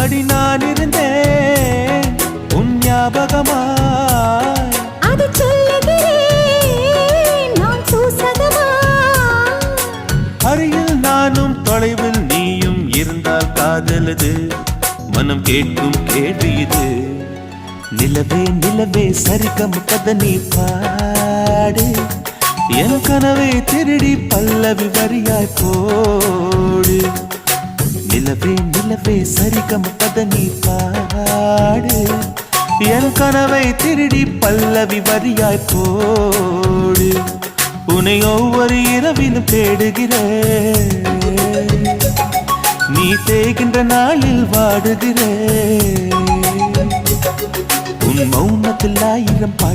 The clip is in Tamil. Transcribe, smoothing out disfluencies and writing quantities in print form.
அடி நான் இருந்தேன் உன் ஞாபகமாய், அது சொல்லுகிறேன் நான் சூசகமா. அருகில் நானும் தொலைவில் நீயும் இருந்தால் காதலது மனம் கேட்கும் கேள்வி இது. நிலவே நிலவே சரிகம் கதை நீ பாடு, என் கனவை திருடி பல்லவி வரியாய் போடு. நிலவே நிலவே சரிகம் கதை நீ பாடு, என் கனவை திருடி பல்லவி வரியாய் போடு. உன்னை ஒவ்வொரு இரவிலும் தேடுகிறேன், நீ தேகின்ற நாளில் வாடுகிறேன். உன் மௌனத்தில் 1000 பாட்டு